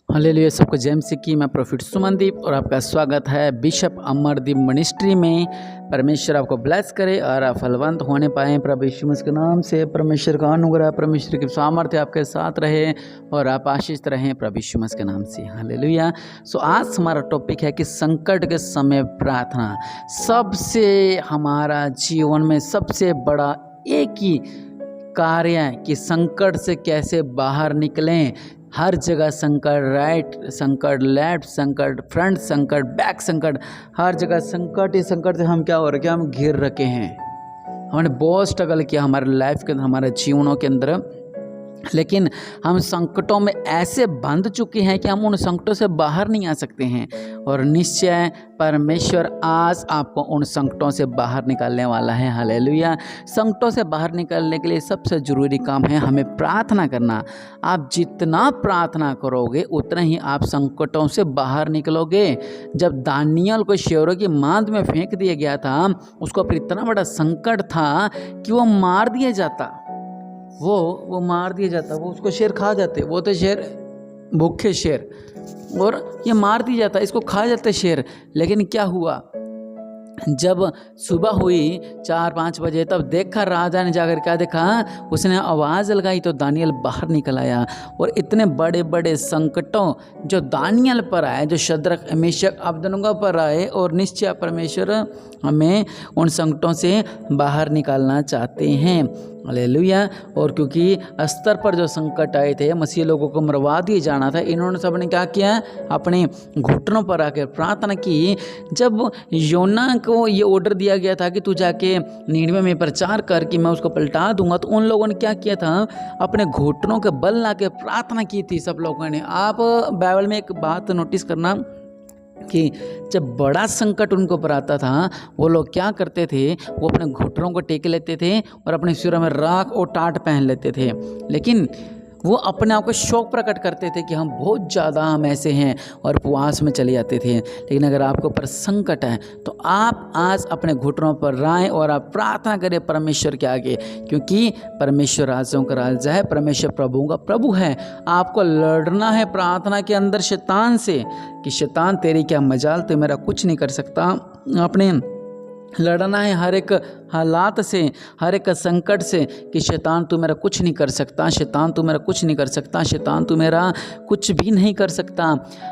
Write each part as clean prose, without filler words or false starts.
Hallelujah. सबको जय मसीह की। मैं प्रॉफिट सुमनदीप और आपका स्वागत है बिशप अमरदीप मिनिस्ट्री में। परमेश्वर आपको ब्लेस करे और आप फलवंत होने पाएँ प्रभु यीशु मसीह के नाम से। परमेश्वर का अनुग्रह, परमेश्वर की सामर्थ्य आपके साथ रहे और आप आशीषित रहें प्रभु यीशु मसीह के नाम से। हालेलुया। सो आज हमारा टॉपिक है कि संकट के समय प्रार्थना। सबसे हमारा जीवन में सबसे बड़ा एक ही कार्य है कि संकट से कैसे बाहर निकलें। हर जगह संकट, राइट संकट, लेफ्ट संकट, फ्रंट संकट, बैक संकट, हर जगह संकट ही संकट से हम क्या हो रखे हैं, हम घिर रखे हैं। हमने बहुत स्ट्रगल किया हमारे लाइफ के अंदर, हमारे जीवनों के अंदर, लेकिन हम संकटों में ऐसे बंध चुके हैं कि हम उन संकटों से बाहर नहीं आ सकते हैं। और निश्चय परमेश्वर आज आपको उन संकटों से बाहर निकालने वाला है। हालेलुया। संकटों से बाहर निकलने के लिए सबसे ज़रूरी काम है हमें प्रार्थना करना। आप जितना प्रार्थना करोगे उतना ही आप संकटों से बाहर निकलोगे। जब दानियल को शेरों की मांद में फेंक दिया गया था, उसको पर इतना बड़ा संकट था कि वो मार दिया जाता, वो मार दिया जाता, वो उसको शेर खा जाते। वो तो शेर भूखे शेर, और ये मार दिया जाता, इसको खा जाते शेर। लेकिन क्या हुआ, जब सुबह हुई 4-5 बजे, तब देखा राजा ने जाकर क्या देखा, उसने आवाज़ लगाई तो दानियल बाहर निकल आया। और इतने बड़े बड़े संकटों जो दानियल पर आए, जो शद्रक मेशक अबेदनगो पर आए, और निश्चय परमेश्वर हमें उन संकटों से बाहर निकालना चाहते हैं। हालेलुया। और क्योंकि अस्तर पर जो संकट आए थे, मसीह लोगों को मरवा दिए जाना था, इन्होंने सबने क्या किया, अपने घुटनों पर आकर प्रार्थना की। जब योना को ये ऑर्डर दिया गया था कि तू जाके नीनवे में प्रचार कर कि मैं उसको पलटा दूंगा, तो उन लोगों ने क्या किया था, अपने घुटनों के बल ला के प्रार्थना की थी सब लोगों ने। आप बाइबल में एक बात नोटिस करना कि जब बड़ा संकट उनको पर आता था, वो लोग क्या करते थे, वो अपने घुटनों को टेक लेते थे और अपने सिरों में राख और टाट पहन लेते थे। लेकिन वो अपने आप को शौक प्रकट करते थे कि हम बहुत ज़्यादा हम ऐसे हैं, और उपवास में चले जाते थे। लेकिन अगर आपके ऊपर संकट है तो आप आज अपने घुटनों पर राएं और आप प्रार्थना करें परमेश्वर के आगे, क्योंकि परमेश्वर राजाओं का राजा है, परमेश्वर प्रभुओं का प्रभु है। आपको लड़ना है प्रार्थना के अंदर शैतान से कि शैतान तेरी क्या मजाल, तो मेरा कुछ नहीं कर सकता। अपने लड़ना है हर एक हालात से, हर एक संकट से कि शैतान तू मेरा कुछ नहीं कर सकता, शैतान तू मेरा कुछ नहीं कर सकता, शैतान तू मेरा कुछ भी नहीं कर सकता।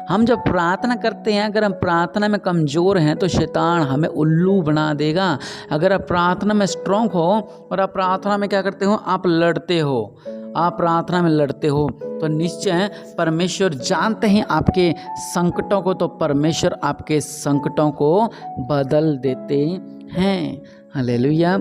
हम जब प्रार्थना करते हैं, अगर हम प्रार्थना में कमज़ोर हैं तो शैतान हमें उल्लू बना देगा। अगर आप प्रार्थना में स्ट्रांग हो और आप प्रार्थना में क्या करते हो, आप लड़ते हो, आप प्रार्थना में लड़ते हो, तो निश्चय परमेश्वर जानते हैं आपके संकटों को, तो परमेश्वर आपके संकटों को बदल देते हैं। हालेलुया।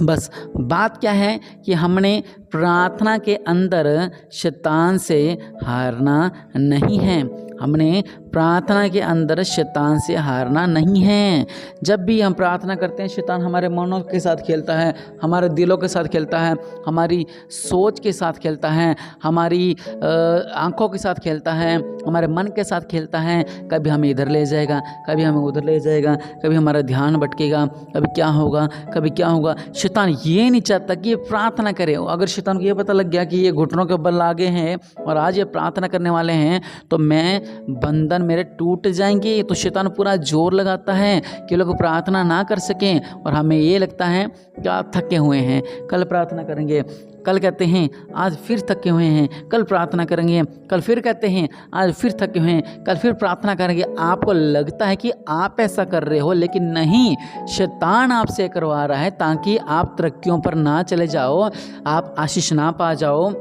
बस बात क्या है कि हमने प्रार्थना के अंदर शैतान से हारना नहीं है। हमने प्रार्थना के अंदर शैतान से हारना नहीं है। जब भी हम प्रार्थना करते हैं, शैतान हमारे मनों के साथ खेलता है, हमारे दिलों के साथ खेलता है, हमारी सोच के साथ खेलता है, हमारी आंखों के साथ खेलता है, हमारे मन के साथ खेलता है। कभी हमें इधर ले जाएगा, कभी हमें उधर ले जाएगा, कभी हमारा ध्यान भटकेगा, कभी क्या होगा, कभी क्या होगा। शैतान ये नहीं चाहता कि ये प्रार्थना करे। अगर शैतान को ये पता लग गया कि ये घुटनों के बल आगे हैं और आज ये प्रार्थना करने वाले हैं, तो मैं बंधन मेरे टूट जाएंगे, तो शैतान पूरा जोर लगाता है कि लोग प्रार्थना ना कर सकें। और हमें ये लगता है कि आप थके हुए हैं, कल प्रार्थना करेंगे, कल कहते हैं आज फिर थके हुए हैं, कल प्रार्थना करेंगे, कल फिर कहते हैं आज फिर थके हुए हैं, कल फिर प्रार्थना करेंगे। आपको लगता है कि आप ऐसा कर रहे हो, लेकिन नहीं, शैतान आपसे करवा रहा है ताकि आप तरक्कियों पर ना चले जाओ, आप आशीष ना पा जाओ,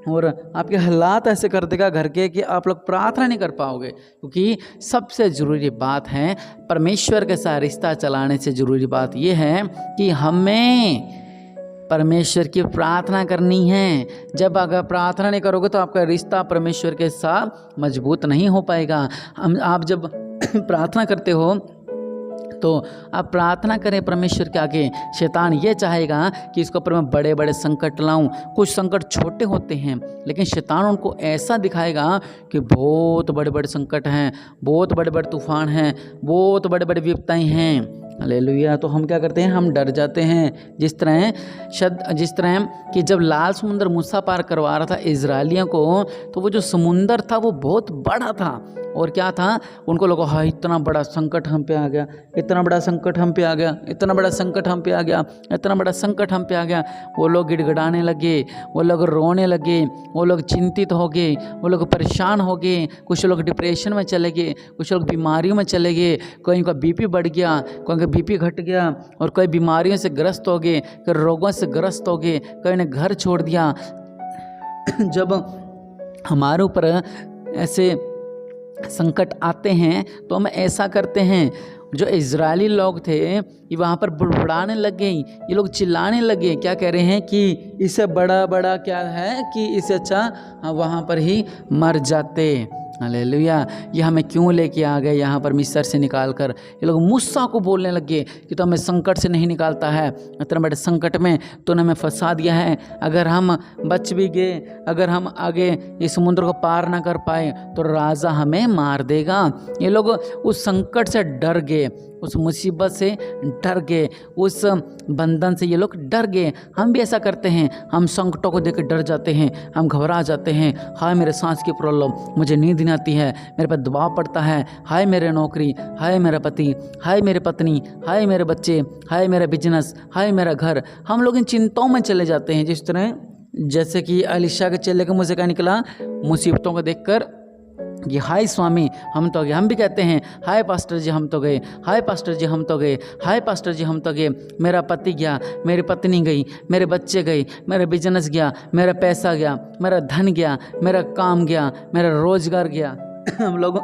और आपके हालात ऐसे कर देगा घर के कि आप लोग प्रार्थना नहीं कर पाओगे। क्योंकि सबसे ज़रूरी बात है, परमेश्वर के साथ रिश्ता चलाने से ज़रूरी बात यह है कि हमें परमेश्वर की प्रार्थना करनी है। जब अगर प्रार्थना नहीं करोगे तो आपका रिश्ता परमेश्वर के साथ मजबूत नहीं हो पाएगा। आप जब प्रार्थना करते हो तो आप प्रार्थना करें परमेश्वर के आगे। शैतान ये चाहेगा कि इसके ऊपर मैं बड़े बड़े संकट लाऊं। कुछ संकट छोटे होते हैं, लेकिन शैतान उनको ऐसा दिखाएगा कि बहुत बड़े बड़े संकट हैं, बहुत बड़े बड़े तूफान हैं, बहुत बड़े बड़े विपत्तियाँ हैं। हालेलुया। तो हम क्या करते हैं, हम डर जाते हैं। जिस तरह कि जब लाल समुंदर मूसा पार करवा रहा था इजरायलियों को, तो वो जो समुंदर था वो बहुत बड़ा था, और क्या था, उनको लगा हाँ इतना बड़ा संकट हम पे आ गया, इतना बड़ा संकट हम पे आ गया, इतना बड़ा संकट हम पे आ गया, इतना बड़ा संकट हम पे आ गया। वो लोग गिड़गिड़ाने लगे, वो लोग रोने लगे, वो लोग चिंतित हो गए, वो लोग परेशान हो गए, कुछ लोग डिप्रेशन में चले गए, कुछ लोग बीमारियों में चले गए, कोई का बीपी बढ़ गया, कोई का बीपी घट गया, और कोई बीमारियों से ग्रस्त हो गए, कोई रोगों से ग्रस्त हो गए, कोई ने घर छोड़ दिया। जब हमारे ऊपर ऐसे संकट आते हैं तो हम ऐसा करते हैं, जो इजरायली लोग थे ये वहाँ पर बुड़बुड़ाने लगे, ये लोग चिल्लाने लगे, क्या कह रहे हैं कि इससे बड़ा बड़ा क्या है, कि इससे अच्छा वहाँ पर ही मर जाते। हालेलुया। ये हमें क्यों लेके आ गए यहाँ पर मिस्र से निकाल कर। ये लोग मूसा को बोलने लगे कि तो हमें संकट से नहीं निकालता है, इतना बड़े संकट में तूने हमें फंसा दिया है, अगर हम बच भी गए, अगर हम आगे इस समुद्र को पार ना कर पाए तो राजा हमें मार देगा। ये लोग उस संकट से डर गए, उस मुसीबत से डर गए, उस बंधन से ये लोग डर गए। हम भी ऐसा करते हैं, हम संकटों को देख कर डर जाते हैं, हम घबरा जाते हैं। हाय मेरे सांस की प्रॉब्लम, मुझे नींद नहीं आती है, मेरे पर दबाव पड़ता है, हाय मेरे नौकरी, हाय मेरा पति, हाय मेरे पत्नी, हाय मेरे बच्चे, हाय मेरा बिजनेस, हाय मेरा घर। हम लोग इन चिंताओं में चले जाते हैं। जिस तरह जैसे कि एलीशा के चेले के मुँह से क्या निकला, मुसीबतों को देखकर कि हाय स्वामी हम तो गए। हम भी कहते हैं हाय पास्टर जी हम तो गए, हाय पास्टर जी हम तो गए, हाय पास्टर जी हम तो गए, मेरा पति गया, मेरी पत्नी गई, मेरे बच्चे गए, मेरा बिजनेस गया, मेरा पैसा गया, मेरा धन गया, मेरा काम गया, मेरा रोजगार गया। हम लोग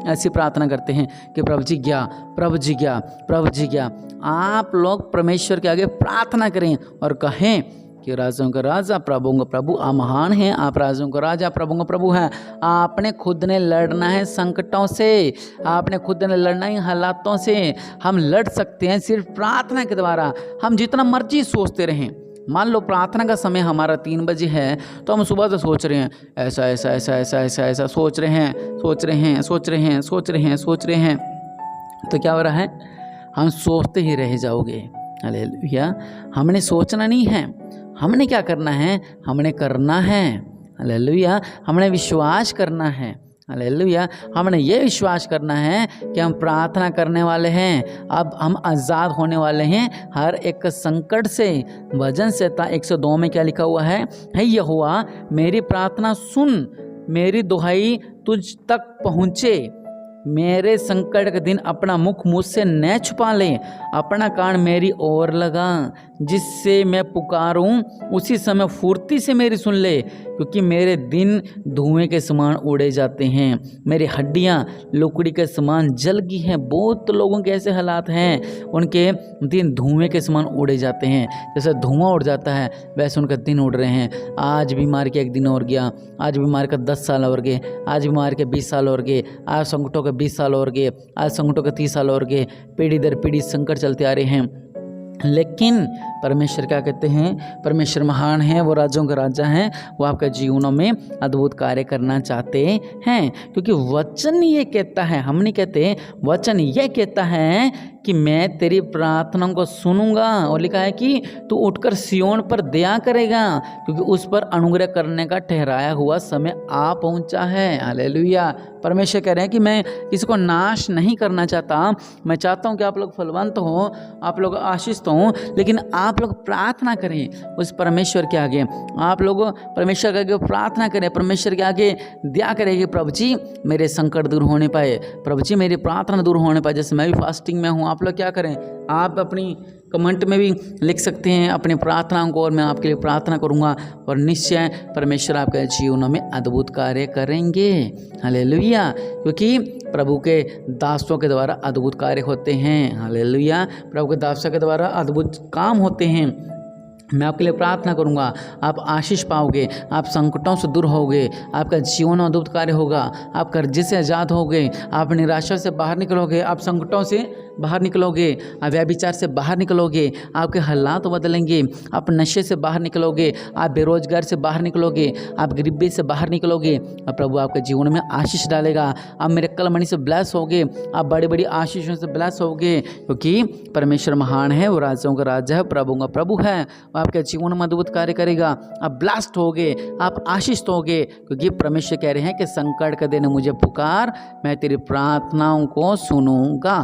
ऐसी प्रार्थना करते हैं कि प्रभु जी गया, प्रभु जी गया, प्रभु जी गया। आप लोग परमेश्वर के आगे प्रार्थना करें और कहें कि राजाओं का राजा, प्रभुओं का प्रभु, आप महान हैं, आप राजाओं का राजा, प्रभुओं का प्रभु हैं। आपने खुद ने लड़ना है संकटों से, आपने खुद ने लड़ना है हालातों से। हम लड़ सकते हैं सिर्फ प्रार्थना के द्वारा। हम जितना मर्जी सोचते रहें, मान लो प्रार्थना का समय हमारा 3 बजे है, तो हम सुबह से सोच रहे हैं ऐसा ऐसा ऐसा ऐसा ऐसा ऐसा, सोच रहे हैं, तो क्या हो रहा है, हम सोचते ही रह जाओगे। हालेलुया। हमने सोचना नहीं है, हमने क्या करना है, हमने करना है। हालेलुया। हमने विश्वास करना है। हालेलुया। हमने ये विश्वास करना है कि हम प्रार्थना करने वाले हैं, अब हम आज़ाद होने वाले हैं हर एक संकट से। भजन संहिता 102 में क्या लिखा हुआ है, हे यहोवा मेरी प्रार्थना सुन, मेरी दुहाई तुझ तक पहुँचे, मेरे संकट के दिन अपना मुख मुझसे न छुपा ले, अपना कान मेरी ओर लगा, जिससे मैं पुकारूं उसी समय फुर्ती से मेरी सुन ले, क्योंकि मेरे दिन धुएं के समान उड़े जाते हैं, मेरी हड्डियां लकड़ी के समान जल गई हैं। बहुत लोगों के ऐसे हालात हैं, उनके दिन धुएं के समान उड़े जाते हैं, जैसे धुआं उड़ जाता है वैसे उनके दिन उड़ रहे हैं। आज बीमार के 1 दिन और गया, आज बीमार का 10 साल और गए, आज बीमार के 20 साल और गए, आज संकटों के 20 साल और गए, आज संकटों के 30 साल और गए। पीढ़ी दर पीढ़ी संकट चलते आ रहे हैं। लेकिन परमेश्वर क्या कहते हैं, परमेश्वर महान है, वो राजाओं का राजा हैं, वो आपके जीवनों में अद्भुत कार्य करना चाहते हैं। क्योंकि वचन ये कहता है, हम नहीं कहते, वचन ये कहता है कि मैं तेरी प्रार्थनाओं को सुनूंगा। और लिखा है कि तू उठकर सियोन पर दया करेगा, क्योंकि उस पर अनुग्रह करने का ठहराया हुआ समय आ पहुंचा है। हालेलुया। परमेश्वर कह रहे हैं कि मैं किसी को नाश नहीं करना चाहता, मैं चाहता हूं कि आप लोग फलवंत हों, आप लोग आशीषित हों। लेकिन आप लोग प्रार्थना करें उस परमेश्वर के आगे, आप लोग परमेश्वर के आगे प्रार्थना करें, परमेश्वर के आगे दया करें कि प्रभु जी मेरे संकट दूर होने पाए, प्रभु जी मेरी प्रार्थना दूर होने पाए। जैसे मैं भी फास्टिंग में हूँ, आप लोग क्या करें, आप अपनी कमेंट में भी लिख सकते हैं अपनी प्रार्थनाओं को, और मैं आपके लिए प्रार्थना करूंगा, और निश्चय परमेश्वर आपके जीवनों में अद्भुत कार्य करेंगे। हालेलुया। क्योंकि प्रभु के दासों के द्वारा अद्भुत कार्य होते हैं। हालेलुया। प्रभु के दासों के द्वारा अद्भुत काम होते हैं। मैं आपके लिए प्रार्थना करूंगा, आप आशीष पाओगे, आप संकटों से दूर होगे, आपका जीवन अद्भुत कार्य होगा, आप कर्जे से आज़ाद होगे, आप निराशा से बाहर निकलोगे, आप संकटों से बाहर निकलोगे, आप व्यभिचार से बाहर निकलोगे, आपके हालात बदलेंगे, आप नशे से बाहर निकलोगे, आप बेरोजगार से बाहर निकलोगे, आप गरीबी से बाहर निकलोगे और प्रभु आपके जीवन में आशीष डालेगा। आप मिरेकल मनी से ब्लेस होगे, आप बड़ी बड़ी आशीषों से ब्लेस होगे, क्योंकि परमेश्वर महान है, वो राजाओं का राजा है, प्रभुओं का प्रभु है। वो आपके जीवन में अद्भुत कार्य करेगा। आप ब्लास्ट होगे, आप आशीष होगे, क्योंकि परमेश्वर कह रहे हैं कि संकट के दिन मुझे पुकार, मैं तेरी प्रार्थनाओं को सुनूंगा।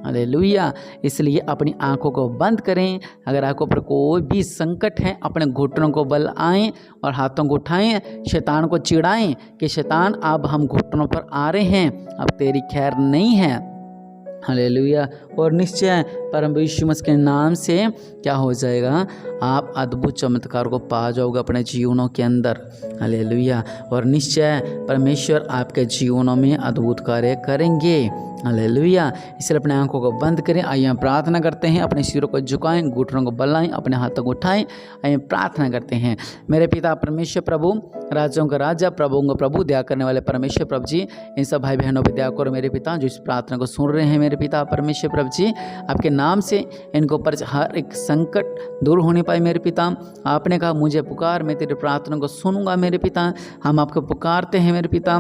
हालेलुया। इसलिए अपनी आंखों को बंद करें। अगर आपको पर कोई भी संकट है, अपने घुटनों को बल आएं और हाथों को उठाएं, शैतान को चिढ़ाएं कि शैतान अब हम घुटनों पर आ रहे हैं, अब तेरी खैर नहीं है। हालेलुया। और निश्चय परम यीशु मसीह के नाम से क्या हो जाएगा, आप अद्भुत चमत्कार को पा जाओगे अपने जीवनों के अंदर। हालेलुया। और निश्चय परमेश्वर आपके जीवनों में अद्भुत कार्य करेंगे। हालेलुया। इसलिए अपने आंखों को बंद करें। आइए हम प्रार्थना करते हैं। अपने सिरों को झुकाएं, घुटनों को बलाएं, अपने हाथों को उठाएं। आइए प्रार्थना करते हैं। मेरे पिता परमेश्वर प्रभु, राजाओं का राजा, प्रभुओं का प्रभु, दया करने वाले परमेश्वर प्रभु जी, इन सब भाई बहनों पर दया करो मेरे पिता, जो इस प्रार्थना को सुन रहे हैं मेरे पिता परमेश्वर प्रभु जी। आपके नाम से इनके ऊपर हर एक संकट दूर होने पाए मेरे पिता। आपने कहा मुझे पुकार, मैं तेरी प्रार्थना को सुनूंगा मेरे पिता। हम आपको पुकारते हैं मेरे पिता,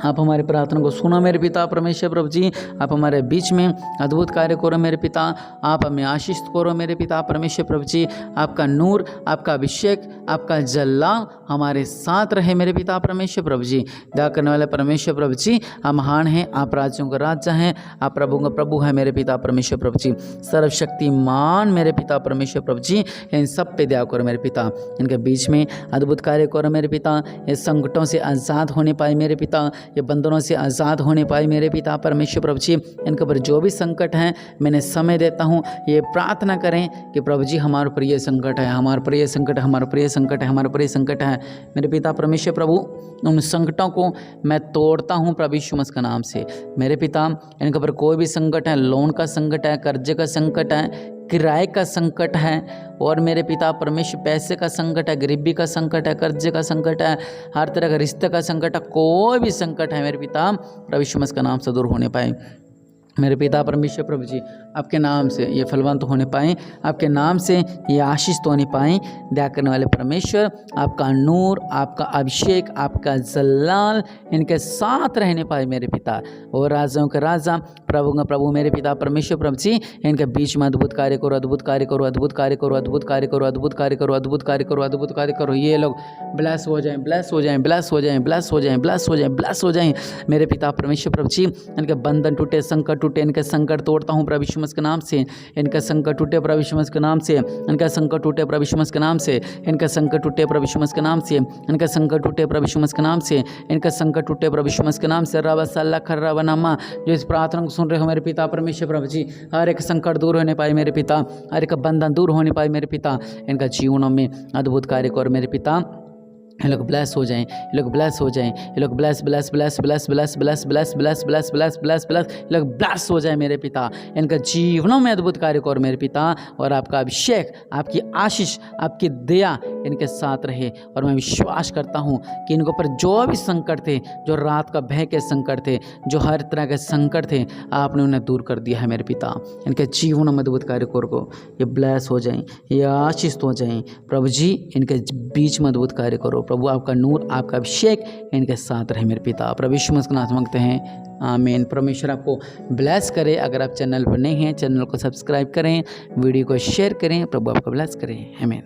आप हमारी प्रार्थना को सुनो मेरे पिता परमेश्वर प्रभु जी। आप हमारे बीच में अद्भुत कार्य करो मेरे पिता, आप हमें आशीष करो मेरे पिता परमेश्वर प्रभु जी। आपका नूर, आपका अभिषेक, आपका जलाल हमारे साथ रहे मेरे पिता परमेश्वर प्रभु जी। दया करने वाले परमेश्वर प्रभु जी, आप महान हैं, आप राज्यों का राजा हैं, आप प्रभु का प्रभु है मेरे पिता परमेश्वर प्रभु जी। सर्वशक्तिमान मेरे पिता परमेश्वर प्रभु जी, इन सब पे दया करो मेरे पिता, इनके बीच में अद्भुत कार्य करो मेरे पिता। ये संकटों से आज़ाद होने पाए मेरे पिता, ये बंधनों से आज़ाद होने पाए मेरे पिता परमेश्वर प्रभु जी। इनके ऊपर जो भी संकट हैं मैंने समय देता हूँ, ये प्रार्थना करें कि प्रभु जी हमारे ऊपर ये संकट है, हमारे ऊपर ये संकट है, हमारे ऊपर ये संकट है, हमारे ऊपर ये संकट है मेरे पिता परमेश्वर प्रभु। उन संकटों को मैं तोड़ता हूँ प्रभु यीशु मसीह के नाम से मेरे पिता। इनके ऊपर कोई भी संकट है, लोन का संकट है, कर्जे का संकट है, किराए का संकट है, और मेरे पिता परमेश्वर पैसे का संकट है, गरीबी का संकट है, कर्जे का संकट है, हर तरह का रिश्ते का संकट है, कोई भी संकट है मेरे पिता प्रभु यीशु मसीह का नाम से दूर होने पाए मेरे पिता परमेश्वर प्रभु जी। आपके नाम से ये फलवंत होने पाएँ, आपके नाम से ये आशीष होने पाएँ। दया करने वाले परमेश्वर, आपका नूर, आपका अभिषेक, आपका जलाल इनके साथ रहने पाए मेरे पिता। और राजाओं के राजा, प्रभु का प्रभु मेरे पिता परमेश्वर प्रभु जी, इनके बीच में अद्भुत कार्य करो, अद्भुत कार्य करो, अद्भुत कार्य करो, अद्भुत कार्य करो, अद्भुत कार्य करो, अद्भुत कार्य करो, अद्भुत कार्य करो। ये लोग ब्लेस हो जाएं, ब्लेस हो जाएं, ब्लेस हो जाएं, ब्लेस हो जाएं, ब्लेस हो जाएं, ब्लेस हो जाएं मेरे पिता परमेश्वर प्रभु जी। इनके बंधन टूटे, संकट टूटे, इनके संकट तोड़ता हूँ प्रभु यीशु मसीह के नाम से। इनका संकट टूटे प्रभु यीशु मसीह के नाम से, इनका संकट टूटे प्रभु यीशु मसीह के नाम से, इनका संकट टूटे प्रभु यीशु मसीह के नाम से, इनका संकट टूटे प्रभु यीशु मसीह के नाम से, इनका संकट टूटे प्रभु यीशु मसीह के नाम से। रब सल्ला खर्रा बनामा, जो इस प्रार्थना को सुन रहे हो मेरे पिता परमेश्वर प्रभु जी, हर एक संकट दूर होने पाए मेरे पिता, हर एक बंधन दूर होने पाए मेरे पिता। इनका जीवनों में अद्भुत कार्य करो मेरे पिता। ये लोग ब्लेस हो जाएं, ये लोग ब्लेस हो जाएं, ये लोग bless bless bless bless bless bless bless bless bless bless bless bless ये लोग ब्लेस हो जाए मेरे पिता। इनका जीवनों में अद्भुत कार्य करो मेरे पिता, और आपका अभिषेक, आपकी आशीष, आपकी दया इनके साथ रहे। और मैं विश्वास करता हूँ कि इनके ऊपर जो भी संकट थे, जो रात का भय के संकट थे, जो हर तरह के संकट थे, आपने उन्हें दूर कर दिया है मेरे पिता। इनके जीवनों में अद्भुत कार्य करो, ये ब्लेस हो जाएं, ये आशीष हो जाएं प्रभु जी। इनके बीच में अद्भुत कार्य करो प्रभु, आपका नूर, आपका अभिषेक इनके साथ रहे मेरे पिता। प्रभु यीशु मसीह के नाम से मांगते हैं, आमीन। परमेश्वर आपको ब्लेस करे। अगर आप चैनल पर नए हैं, चैनल को सब्सक्राइब करें, वीडियो को शेयर करें, प्रभु आपको ब्लेस करें, आमीन।